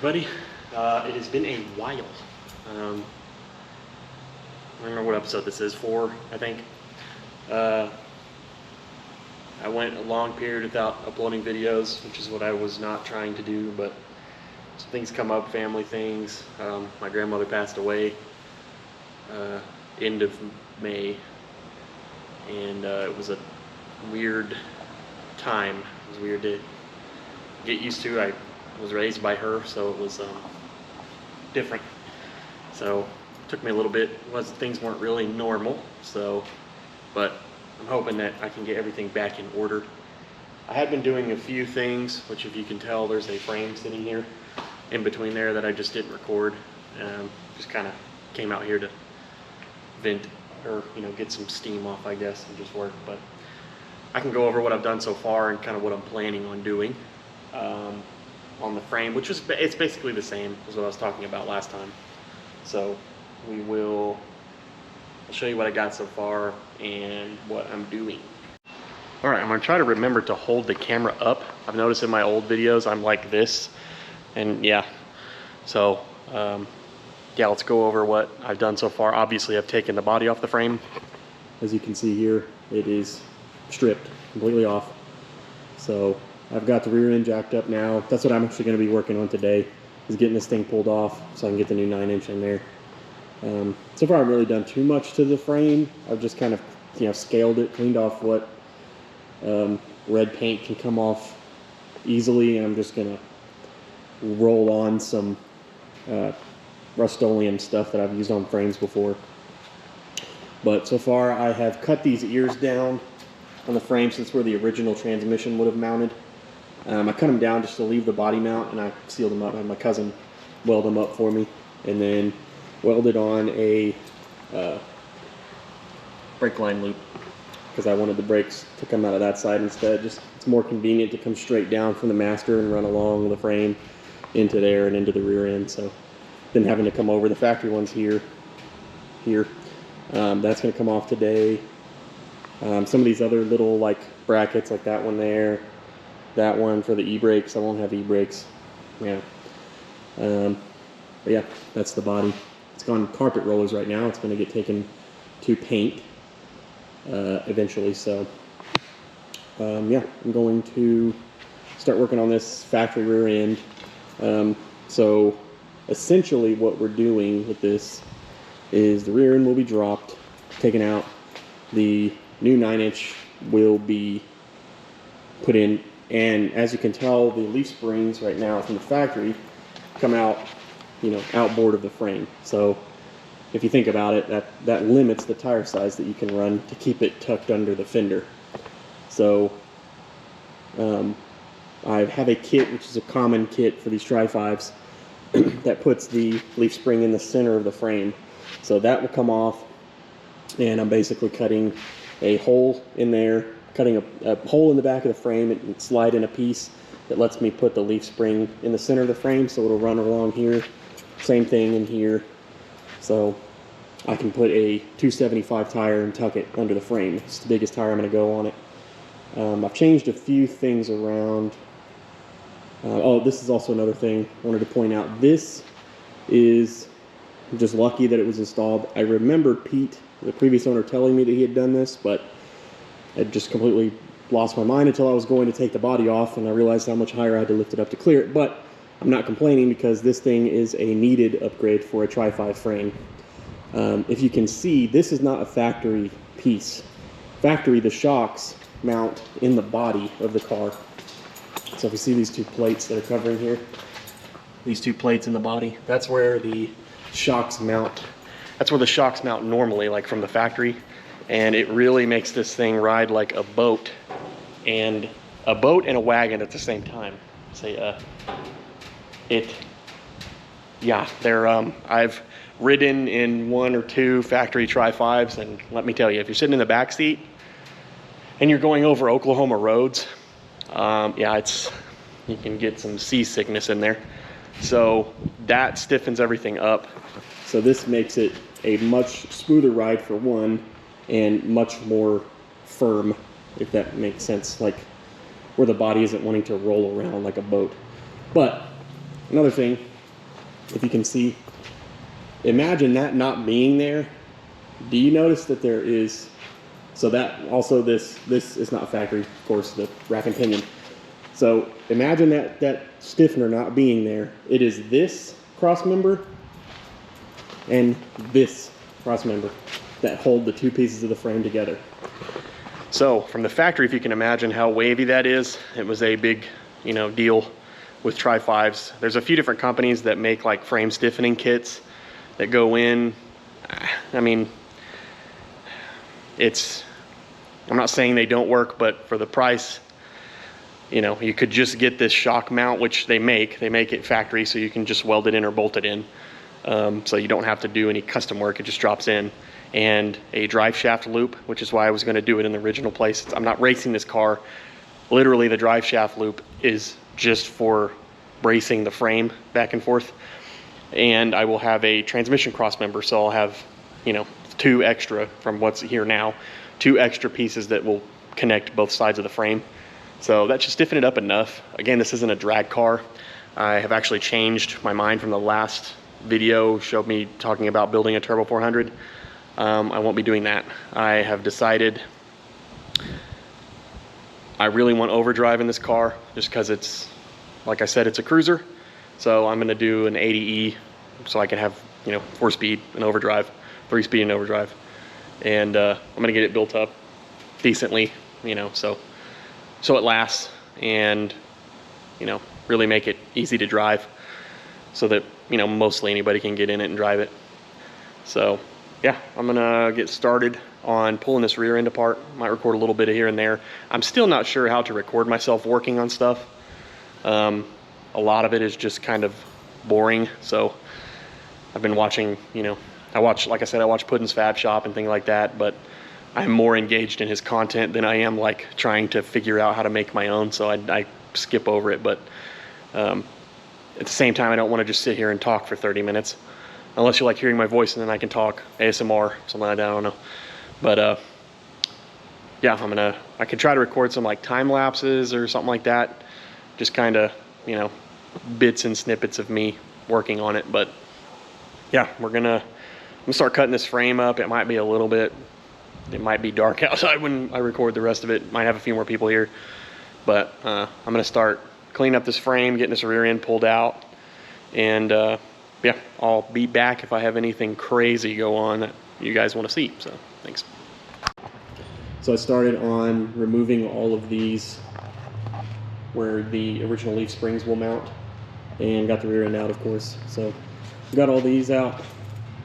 everybody. It has been a while. I don't remember what episode this is, 4, I think. I went a long period without uploading videos, which is what I was not trying to do, but some things come up, family things. My grandmother passed away end of May, and it was a weird time. It was weird to get used to. I was raised by her, so it was different. So it took me a little bit. Things weren't really normal. But I'm hoping that I can get everything back in order. I had been doing a few things, which if you can tell, there's a frame sitting here in between there that I just didn't record. Just kind of came out here to vent, or get some steam off, I guess, and just work. But I can go over what I've done so far and kind of what I'm planning on doing on the frame, which is it's basically the same as what I was talking about last time. So I'll show you what I got so far and what I'm doing. All right, I'm gonna try to remember to hold the camera up. I've noticed in my old videos I'm like this, and yeah. So yeah, let's go over what I've done so far. Obviously, I've taken the body off the frame. As you can see here, it is stripped completely off. So I've got the rear end jacked up now. That's what I'm actually going to be working on today, is getting this thing pulled off so I can get the new 9-inch in there. So far I haven't really done too much to the frame. I've just kind of scaled it, cleaned off what red paint can come off easily, and I'm just going to roll on some Rust-Oleum stuff that I've used on frames before. But so far I have cut these ears down on the frame, since where the original transmission would have mounted. I cut them down just to leave the body mount, and I sealed them up. I had my cousin weld them up for me, and then welded on a brake line loop, because I wanted the brakes to come out of that side instead. It's more convenient to come straight down from the master and run along the frame into there and into the rear end, so then having to come over. The factory one's here. That's going to come off today. Some of these other little brackets, like that one there, that one for the e-brakes. I won't have e-brakes. Yeah. But yeah, that's the body. It's gone carpet rollers right now. It's going to get taken to paint eventually. So yeah, I'm going to start working on this factory rear end. So essentially what we're doing with this is the rear end will be dropped, taken out. The new 9-inch will be put in, and as you can tell, the leaf springs right now from the factory come out, outboard of the frame. So if you think about it, that limits the tire size that you can run to keep it tucked under the fender. So I have a kit, which is a common kit for these Tri-5s, that puts the leaf spring in the center of the frame. So that will come off, and I'm basically cutting a hole in there, cutting a hole in the back of the frame, and slide in a piece that lets me put the leaf spring in the center of the frame, so it'll run along here. Same thing in here. So I can put a 275 tire and tuck it under the frame. It's the biggest tire I'm going to go on it. I've changed a few things around. Oh, this is also another thing I wanted to point out. This is just lucky that it was installed. I remembered Pete, the previous owner, telling me that he had done this, but I just completely lost my mind until I was going to take the body off, and I realized how much higher I had to lift it up to clear it. But I'm not complaining, because this thing is a needed upgrade for a Tri-5 frame. If you can see, this is not a factory piece. Factory, the shocks mount in the body of the car. So if you see these two plates that are covering here, these two plates in the body, that's where the shocks mount. That's where the shocks mount normally, like from the factory, and it really makes this thing ride like a boat and a wagon at the same time. I've ridden in 1 or 2 factory Tri-5s, and let me tell you, if you're sitting in the back seat and you're going over Oklahoma roads, yeah, you can get some seasickness in there. So that stiffens everything up. So this makes it a much smoother ride for one, and much more firm, if that makes sense, like where the body isn't wanting to roll around like a boat. But another thing if you can see. Imagine that not being there. Do you notice that there is, so that also this is not factory, of course, the rack and pinion. So imagine that stiffener not being there. It is this cross member and this cross member that hold the two pieces of the frame together. So from the factory, if you can imagine how wavy that is, it was a big, you know, deal with Tri-5s. There's a few different companies that make like frame stiffening kits that go in. I mean, I'm not saying they don't work, but for the price, you know, you could just get this shock mount, which they make it factory, so you can just weld it in or bolt it in. So you don't have to do any custom work, it just drops in. And a drive shaft loop, which is why I was going to do it in the original place. I'm not racing this car. Literally, the drive shaft loop is just for bracing the frame back and forth. And I will have a transmission cross member, so I'll have, you know, 2 extra from what's here now, 2 extra pieces that will connect both sides of the frame. So that should stiffen it up enough. Again, this isn't a drag car. I have actually changed my mind from the last video, showed me talking about building a Turbo 400. I won't be doing that. I have decided I really want overdrive in this car just because it's, like I said, it's a cruiser. So I'm gonna do an 80E so I can have, you know, 4-speed and overdrive, 3-speed and overdrive. And I'm gonna get it built up decently, you know, so it lasts and, you know, really make it easy to drive so that, you know, mostly anybody can get in it and drive it. So yeah, I'm gonna get started on pulling this rear end apart. Might record a little bit of here and there. I'm still not sure how to record myself working on stuff. A lot of it is just kind of boring. So I've been watching, you know, like I said, I watch Puddin's Fab Shop and things like that, but I'm more engaged in his content than I am like trying to figure out how to make my own. So I skip over it, but at the same time, I don't want to just sit here and talk for 30 minutes. Unless you like hearing my voice and then I can talk ASMR, something like that, I don't know. But yeah, I could try to record some like time lapses or something like that. Just kind of, you know, bits and snippets of me working on it. But yeah, I'm gonna start cutting this frame up. It might be a little bit, it might be dark outside when I record the rest of it. Might have a few more people here. But I'm gonna start cleaning up this frame, getting this rear end pulled out. And yeah, I'll be back if I have anything crazy go on that you guys want to see. So thanks. So I started on removing all of these where the original leaf springs will mount, and got the rear end out, of course. So got all these out,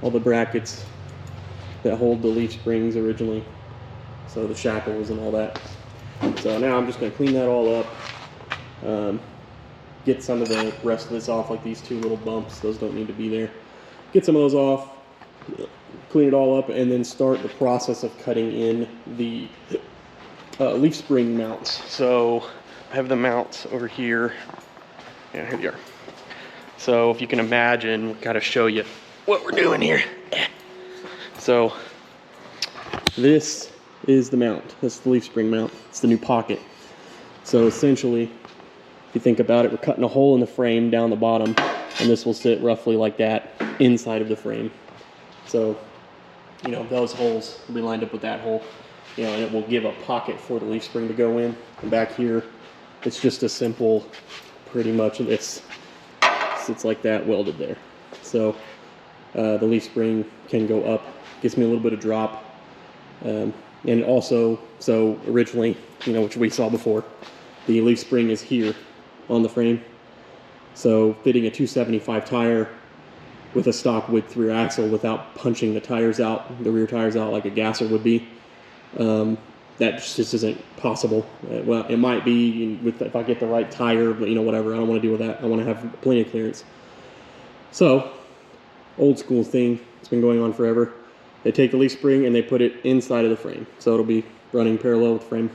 all the brackets that hold the leaf springs originally, so the shackles and all that. So now I'm just going to clean that all up, get some of the rest of this off, like these 2 little bumps. Those don't need to be there. Get some of those off, clean it all up, and then start the process of cutting in the leaf spring mounts. So I have the mounts over here. Yeah, here they are. So if you can imagine, kind of show you what we're doing here. So this is the mount. This is the leaf spring mount. It's the new pocket. So essentially, if you think about it, we're cutting a hole in the frame down the bottom, and this will sit roughly like that inside of the frame. So, you know, those holes will be lined up with that hole, you know, and it will give a pocket for the leaf spring to go in. And back here, it's just a simple, pretty much this sits like that, welded there. So the leaf spring can go up, gives me a little bit of drop. And also, so originally, you know, which we saw before, the leaf spring is here on the frame. So fitting a 275 tire with a stock width rear axle without punching the tires out, the rear tires out like a gasser would be, that just isn't possible. Well, it might be if I get the right tire, but you know, whatever. I don't want to deal with that. I want to have plenty of clearance. So, old school thing. It's been going on forever. They take the leaf spring and they put it inside of the frame, so it'll be running parallel with the frame,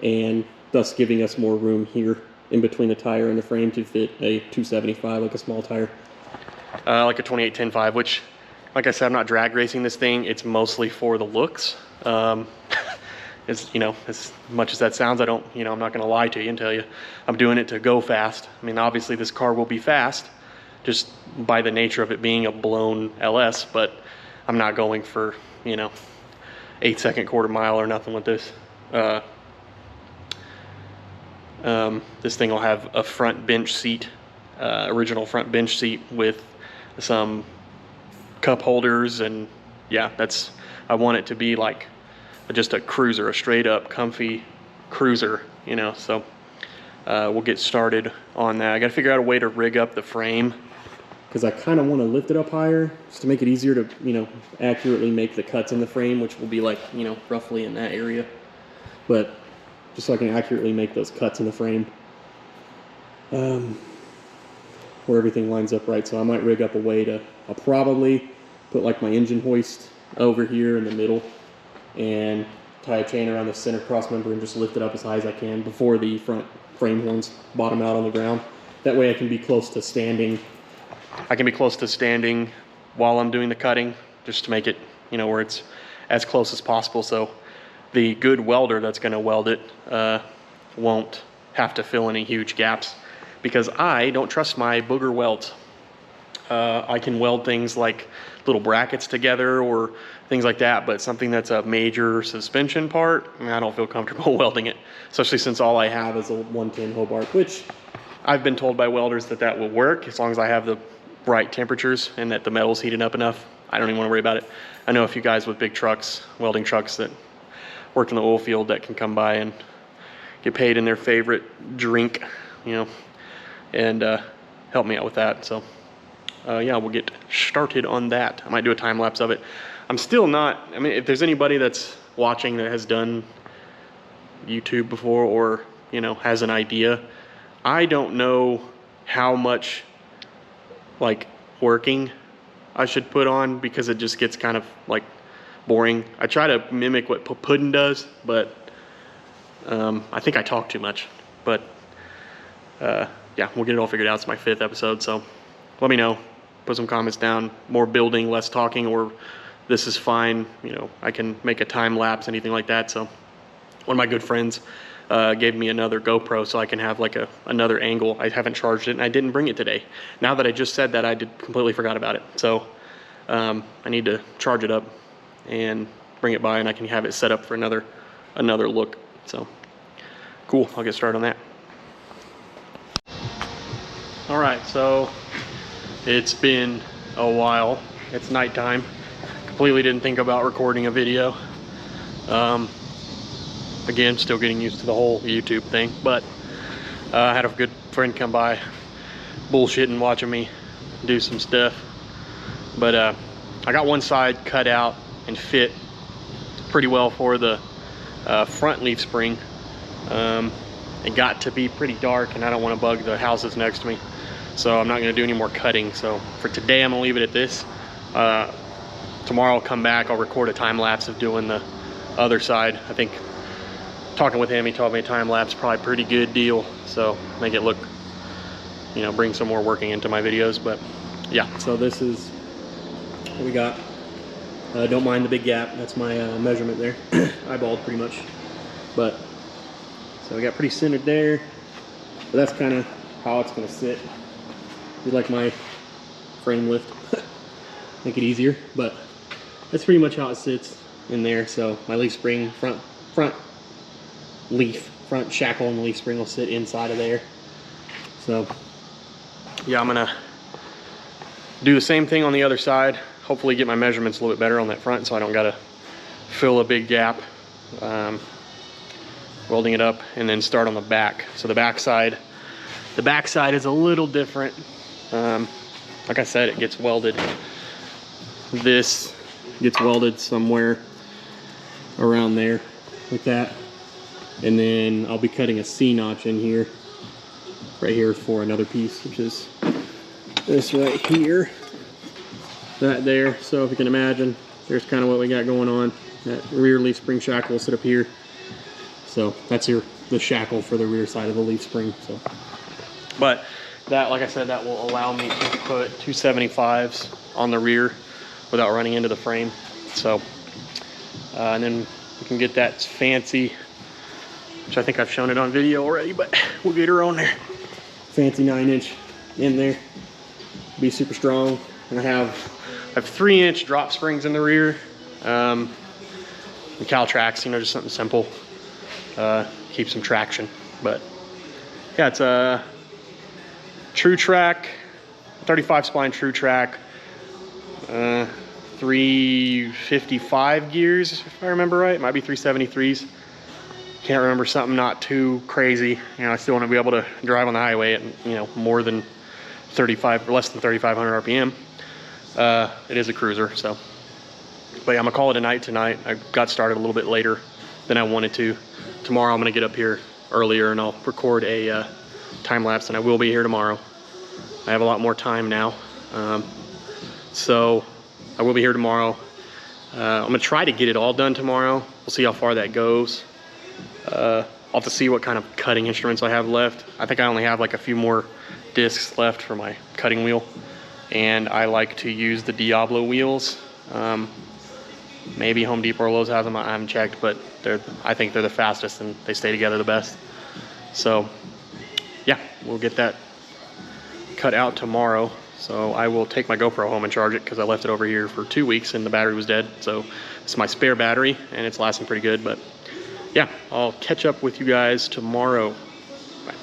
and thus giving us more room here in between the tire and the frame to fit a 275, like a small tire, like a 28-10-5, which, like I said, I'm not drag racing this thing. It's mostly for the looks. as much as that sounds, I'm not going to lie to you and tell you I'm doing it to go fast. I mean, obviously this car will be fast just by the nature of it being a blown LS, but I'm not going for 8-second quarter mile or nothing with this. This thing will have a front bench seat, original front bench seat with some cup holders, and yeah, I want it to be like just a cruiser, a straight up comfy cruiser, so we'll get started on that. I gotta figure out a way to rig up the frame because I kind of want to lift it up higher just to make it easier to accurately make the cuts in the frame, which will be like roughly in that area, but just so I can accurately make those cuts in the frame where everything lines up right. So I might rig up a way to, I'll probably put like my engine hoist over here in the middle and tie a chain around the center cross member and just lift it up as high as I can before the front frame horns bottom out on the ground. That way I can be close to standing. I can be close to standing while I'm doing the cutting, just to make it, where it's as close as possible. So the good welder that's going to weld it won't have to fill any huge gaps, because I don't trust my booger welds. I can weld things like little brackets together or things like that, but something that's a major suspension part, I don't feel comfortable welding it, especially since all I have is a 110 Hobart, which I've been told by welders that will work as long as I have the right temperatures and that the metal's heated up enough. I don't even want to worry about it. I know a few guys with big trucks, welding trucks, that work in the oil field that can come by and get paid in their favorite drink, and help me out with that. So yeah, we'll get started on that. I might do a time lapse of it. I'm still not, if there's anybody that's watching that has done YouTube before or, has an idea, I don't know how much like working I should put on, because it just gets kind of like boring. I try to mimic what Puddin does, but I think I talk too much. But yeah, we'll get it all figured out. It's my 5th episode, so let me know. Put some comments down. More building, less talking, or this is fine. I can make a time lapse, anything like that. So one of my good friends gave me another GoPro so I can have like another angle. I haven't charged it, and I didn't bring it today. Now that I just said that, I completely forgot about it. So I need to charge it up and bring it by, and I can have it set up for another look. So cool, I'll get started on that. All right, so it's been a while. It's nighttime. Completely didn't think about recording a video. Again, still getting used to the whole YouTube thing, but I had a good friend come by, bullshitting, watching me do some stuff. But I got one side cut out and fit pretty well for the front leaf spring. It got to be pretty dark, and I don't want to bug the houses next to me, so I'm not going to do any more cutting. So for today, I'm going to leave it at this. Tomorrow I'll come back, I'll record a time lapse of doing the other side. I think, talking with him, he told me a time lapse probably a pretty good deal, so make it look, bring some more working into my videos. But yeah, so this is what we got. Don't mind the big gap, that's my measurement there. Eyeballed pretty much, but so we got pretty centered there, but that's kind of how it's going to sit. You like my frame lift, make it easier, but that's pretty much how it sits in there. So my leaf spring, front shackle and the leaf spring will sit inside of there. So yeah, I'm gonna do the same thing on the other side. Hopefully get my measurements a little bit better on that front, so I don't gotta fill a big gap. Welding it up, and then start on the back. So the back side is a little different. Like I said, it gets welded. This gets welded somewhere around there, like that. And then I'll be cutting a C-notch in here, right here, for another piece, which is this right here, that there. So if you can imagine, there's kind of what we got going on. That rear leaf spring shackle will sit up here. So that's the shackle for the rear side of the leaf spring. So, but that, like I said, that will allow me to put 275s on the rear without running into the frame. So, and then We can get that fancy, which I think I've shown it on video already, but we'll get her on there. Fancy 9-inch in there. Be super strong. And I have 3-inch drop springs in the rear. And Caltrax, you know, just something simple. Keep some traction. But yeah, it's a True Track, 35 spline True Track, 355 gears, if I remember right. It might be 373s. Can't remember, something not too crazy. You know, I still want to be able to drive on the highway at, you know, more than 35 or less than 3,500 RPM. It is a cruiser, so. But yeah, I'm gonna call it a night tonight. I got started a little bit later than I wanted to. Tomorrow I'm gonna get up here earlier and I'll record a time lapse, and I will be here tomorrow. I have a lot more time now. So I will be here tomorrow. I'm gonna try to get it all done tomorrow. We'll see how far that goes. I'll have to see what kind of cutting instruments I have left. I think I only have like a few more discs left for my cutting wheel. And I like to use the Diablo wheels. Maybe Home Depot or Lowe's has them, I haven't checked, but I think they're the fastest and they stay together the best. So yeah, we'll get that cut out tomorrow. So I will take my GoPro home and charge it because I left it over here for 2 weeks and the battery was dead. So it's my spare battery and it's lasting pretty good. But yeah, I'll catch up with you guys tomorrow. Bye.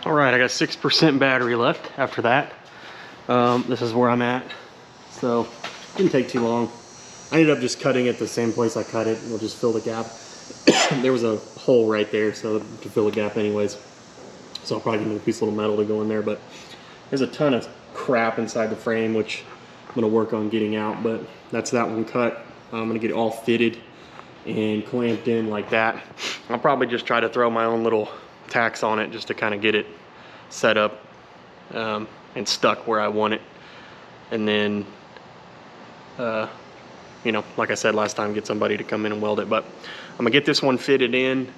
All right, I got 6% battery left after that. This is where I'm at. So, didn't take too long. I ended up just cutting it the same place I cut it. We'll just fill the gap. There was a hole right there, so to fill the gap anyways. So I'll probably need a piece of little metal to go in there, but there's a ton of crap inside the frame, which I'm gonna work on getting out, but that's that one cut. I'm gonna get it all fitted and clamped in like that. I'll probably just try to throw my own little tacks on it just to kind of get it set up and stuck where I want it. And then, you know, like I said last time, get somebody to come in and weld it. But I'm gonna get this one fitted in,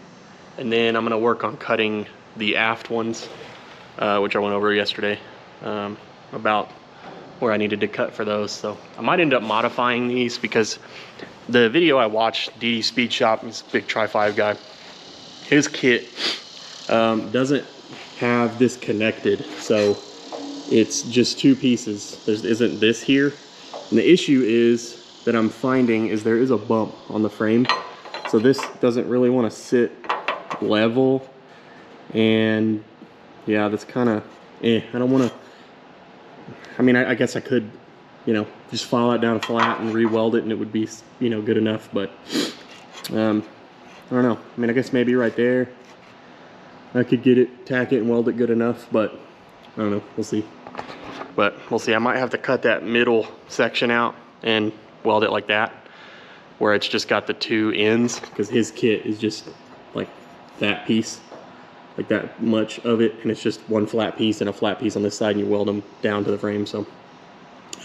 and then I'm gonna work on cutting the aft ones, which I went over yesterday, about where I needed to cut for those. So I might end up modifying these because the video I watched, DD Speed Shop, he's a big Tri-5 guy, his kit doesn't have this connected, so it's just two pieces. There isn't this here, and the issue is that I'm finding is there is a bump on the frame, so this doesn't really want to sit level, and yeah, that's kind of I don't want to. I mean, I guess I could, you know, just file it down flat and re-weld it and it would be, you know, good enough, but I don't know. I mean, I guess maybe right there I could get it, tack it and weld it good enough, but I don't know, we'll see. But we'll see. I might have to cut that middle section out and weld it like that, where it's just got the two ends, because his kit is just like that piece, like that much of it, and it's just one flat piece and a flat piece on this side, and you weld them down to the frame. So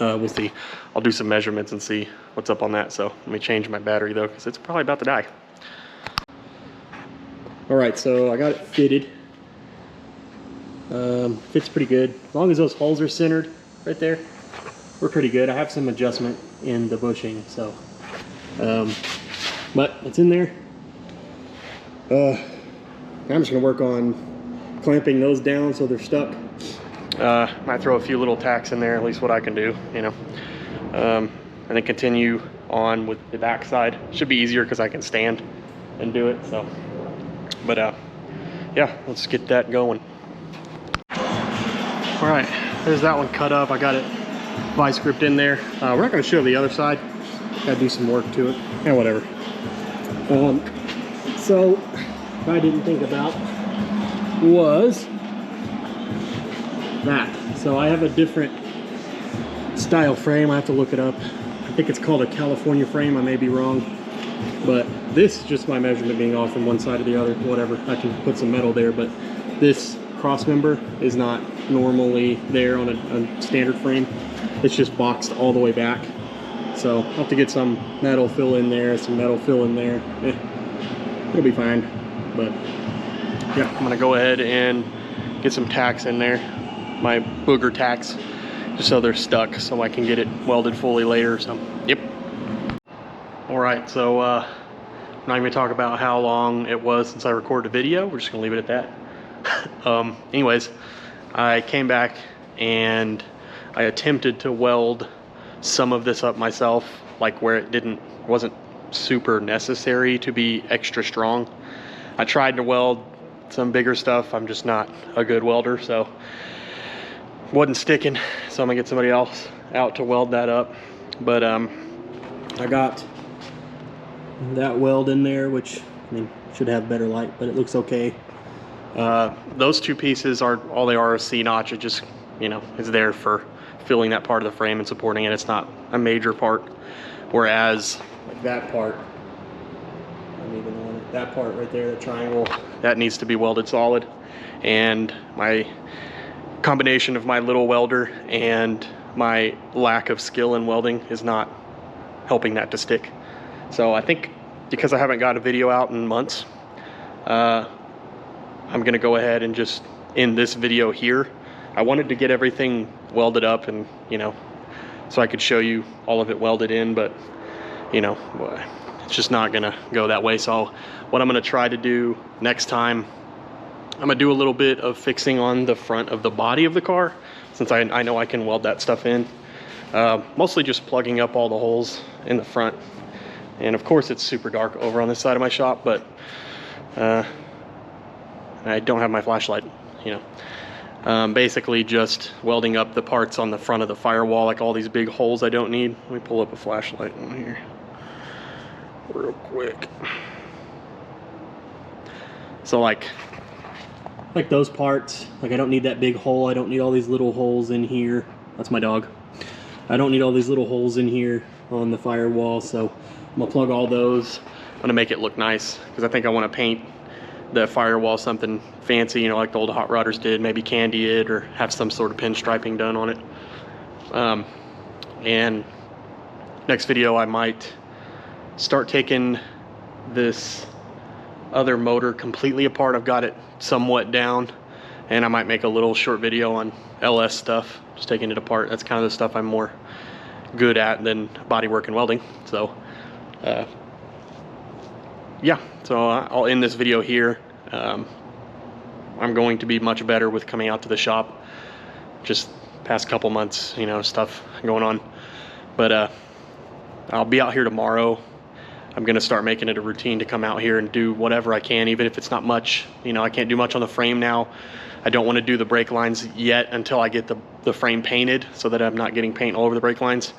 we'll see. I'll do some measurements and see what's up on that. So let me change my battery though, because it's probably about to die. All right, so I got it fitted. Fits pretty good. As long as those holes are centered right there, we're pretty good. I have some adjustment in the bushing, so, but it's in there. I'm just gonna work on clamping those down so they're stuck. Might throw a few little tacks in there, at least what I can do, you know. And then continue on with the back side. Should be easier because I can stand and do it. So, but yeah, let's get that going. All right, there's that one cut up. I got it vice gripped in there. We're not going to show the other side. Got to do some work to it. Yeah, whatever. So what I didn't think about was that. So I have a different style frame. I have to look it up. I think it's called a California frame. I may be wrong, but this is just my measurement being off from one side to the other. Whatever. I can put some metal there, but this cross member is not normally there on a standard frame. It's just boxed all the way back. So I'll have to get some metal fill in there, some metal fill in there. It'll be fine. But yeah, I'm gonna go ahead and get some tacks in there, my booger tacks, just so they're stuck, so I can get it welded fully later. So yep. All right, so I'm not even gonna talk about how long it was since I recorded a video. We're just gonna leave it at that. Anyways, I came back and I attempted to weld some of this up myself, like where it wasn't super necessary to be extra strong. I tried to weld some bigger stuff. I'm just not a good welder, so wasn't sticking. So I'm gonna get somebody else out to weld that up. But I got that weld in there, which I mean should have better light, but it looks okay. Those two pieces are all they are, a C-notch. It just, you know, is there for filling that part of the frame and supporting it. It's not a major part. Whereas like that part, I'm even on it, that part right there, the triangle, that needs to be welded solid. And my combination of my little welder and my lack of skill in welding is not helping that to stick. So I think because I haven't got a video out in months, I'm gonna go ahead and just end this video here. I wanted to get everything welded up and, you know, so I could show you all of it welded in, but, you know, it's just not gonna go that way. So what I'm gonna try to do next time, I'm gonna do a little bit of fixing on the front of the body of the car, since I know I can weld that stuff in. Mostly just plugging up all the holes in the front. And of course it's super dark over on this side of my shop, but I don't have my flashlight, you know. Basically just welding up the parts on the front of the firewall, like all these big holes I don't need. Let me pull up a flashlight on here real quick. So like those parts, like I don't need that big hole. I don't need all these little holes in here. That's my dog. I don't need all these little holes in here on the firewall. So I'm gonna plug all those. I'm gonna make it look nice because I think I want to paint the firewall something fancy, you know, like the old hot rodders did, maybe candy it or have some sort of pinstriping done on it. And next video I might start taking this other motor completely apart. I've got it somewhat down, and I might make a little short video on LS stuff, just taking it apart. That's kind of the stuff I'm more good at than bodywork and welding. So yeah, so I'll end this video here. I'm going to be much better with coming out to the shop. Just past couple months, you know, stuff going on. But I'll be out here tomorrow. I'm gonna start making it a routine to come out here and do whatever I can, even if it's not much. You know, I can't do much on the frame now. I don't want to do the brake lines yet until I get the frame painted, so that I'm not getting paint all over the brake lines.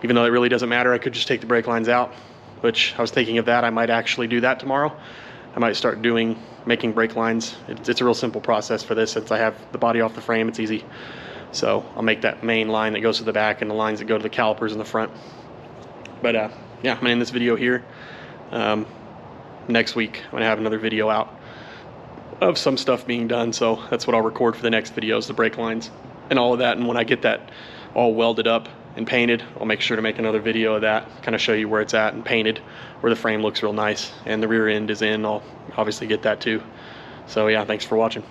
Even though it really doesn't matter, I could just take the brake lines out, which I was thinking of that. I might actually do that tomorrow. I might start making brake lines. It's a real simple process for this. Since I have the body off the frame, it's easy. So I'll make that main line that goes to the back and the lines that go to the calipers in the front. But yeah, I'm gonna end this video here. Next week, I'm gonna have another video out of some stuff being done. So that's what I'll record for the next videos, the brake lines and all of that. And when I get that all welded up and painted, I'll make sure to make another video of that, kind of show you where it's at and painted, where the frame looks real nice and the rear end is in. I'll obviously get that too. So yeah, thanks for watching.